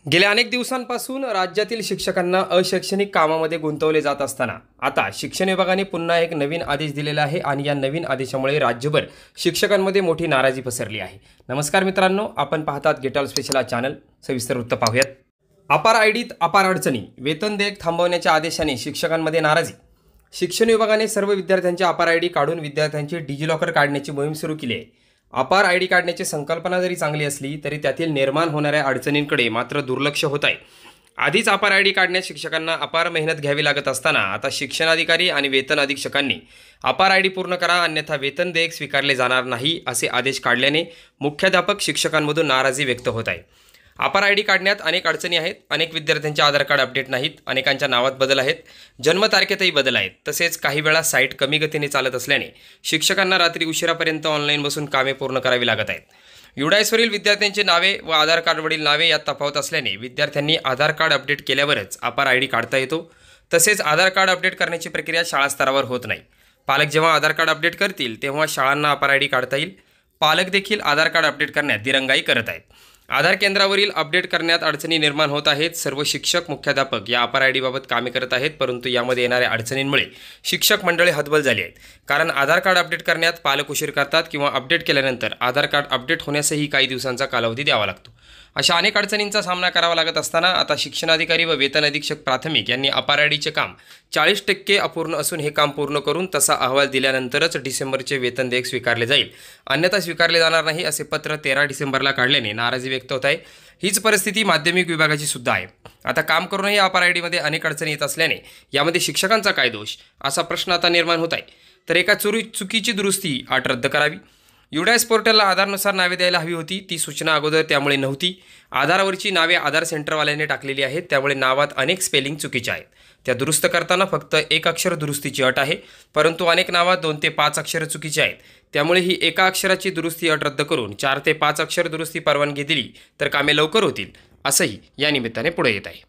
गेल्या अनेक दिवसांपासून राज्यातील शिक्षकांना अशैक्षणिक कामामध्ये गुंतवले जात असताना आता शिक्षण विभागाने पुन्हा एक नवीन आदेश दिलेला आहे आणि या नवीन आदेशामुळे राज्यभर शिक्षकांमध्ये मोठी नाराजी पसरली आहे। नमस्कार मित्रांनो, आपण पाहतात गेटऑल स्पेशल हा चॅनल। सविस्तर वृत्त पाहूयात। अपार आयडीत अपार अडचणी, वेतन देयक थांबवण्याच्या आदेशाने शिक्षकांमध्ये नाराजी। शिक्षण विभागाने सर्व विद्यार्थ्यांचे अपार आयडी काढून विद्यार्थ्यांची डिजिलॉकर काढण्याची मोहीम सुरू केली आहे। अपार आयडी काढण्याची संकल्पना जरी चांगली असली तरी त्यातील निर्माण होणाऱ्या अडचणींकडे मात्र दुर्लक्ष होत आहे। आधीच अपार आयडी काढण्यात शिक्षकांना अपार मेहनत घ्यावी लागत असताना आता शिक्षणाधिकारी आणि वेतन अधीक्षकांनी अपार आयडी पूर्ण करा अन्यथा वेतन देयक स्वीकारले जाणार नाही असे आदेश काढल्याने मुख्याध्यापक शिक्षकांमधून नाराजी व्यक्त होत आहे। अपार आयडी काढण्यात अनेक अडचणी आहेत। अनेक विद्यार्थ्यांचे आधार कार्ड अपडेट नाहीत, अनेकांच्या नावात बदल आहेत, जन्मतारखेतही बदल आहेत। तसेच काही वेळा साईट कमी गतीने चालत असल्याने शिक्षकांना रात्री उशिरापर्यंत ऑनलाईन बसून कामे पूर्ण करावी लागत आहेत। युडायसवरील विद्यार्थ्यांची नावे व आधार कार्डवरील नावे यात तफावत असल्याने विद्यार्थ्यांनी आधार कार्ड अपडेट केल्यावरच अपार आयडी काढता येतो। तसेच आधार कार्ड अपडेट करण्याची प्रक्रिया शाळा स्तरावर होत नाही। पालक जेव्हा आधार कार्ड अपडेट करतील तेव्हा शाळांना अपार आयडी काढता येईल। पालक देखील आधार कार्ड अपडेट करण्यात दिरंगाई करत आहेत। आधार केंद्रावरील अपडेट करण्यात अडचणी निर्माण होत आहेत। सर्व शिक्षक मुख्याध्यापक या अपार आयडीबाबत कामे करत आहेत, परंतु यामध्ये येणाऱ्या अडचणींमुळे शिक्षक मंडळी हतबल झाली आहेत। कारण आधार कार्ड अपडेट करण्यात पालक उशीर करतात किंवा अपडेट केल्यानंतर आधार कार्ड अपडेट होण्यासही काही दिवसांचा कालावधी द्यावा लागतो। अशा अनेक अडचणींचा सामना करावा लागत असताना आता शिक्षणाधिकारी व वेतन अधीक्षक प्राथमिक यांनी अपार आयडीचे काम 40% अपूर्ण असून हे काम पूर्ण करून तसा अहवाल दिल्यानंतरच डिसेंबरचे वेतन देयक स्वीकारले जाईल, अन्यथा स्वीकारले जाणार नाही असे पत्र 13 डिसेंबरला काढल्याने नाराजी व्यक्त होत आहे। हीच परिस्थिती माध्यमिक विभागाची सुद्धा आहे। आता काम करूनही अपार आयडीमध्ये अनेक अडचणी येत असल्याने यामध्ये शिक्षकांचा काय दोष असा प्रश्न आता निर्माण होत आहे। तर एका चुकीची दुरुस्ती अट रद्द करावी। युडायस पोर्टलला आधारनुसार नावे द्यायला हवी होती, ती सूचना अगोदर त्यामुळे नव्हती। आधारावरची नावे आधार सेंटरवाल्याने टाकलेली आहेत, त्यामुळे नावात अनेक स्पेलिंग चुकीचे आहेत। त्या दुरुस्त करताना फक्त एक अक्षर दुरुस्तीची अट आहे, परंतु अनेक नावात 2 ते 5 अक्षर चुकीचे आहेत। त्यामुळे ही एका अक्षराची दुरुस्ती अट रद्द करून 4 ते 5 अक्षर दुरुस्ती परवानगी दिली तर कामे लवकर होतील, असंही या निमित्ताने पुढे येत आहे।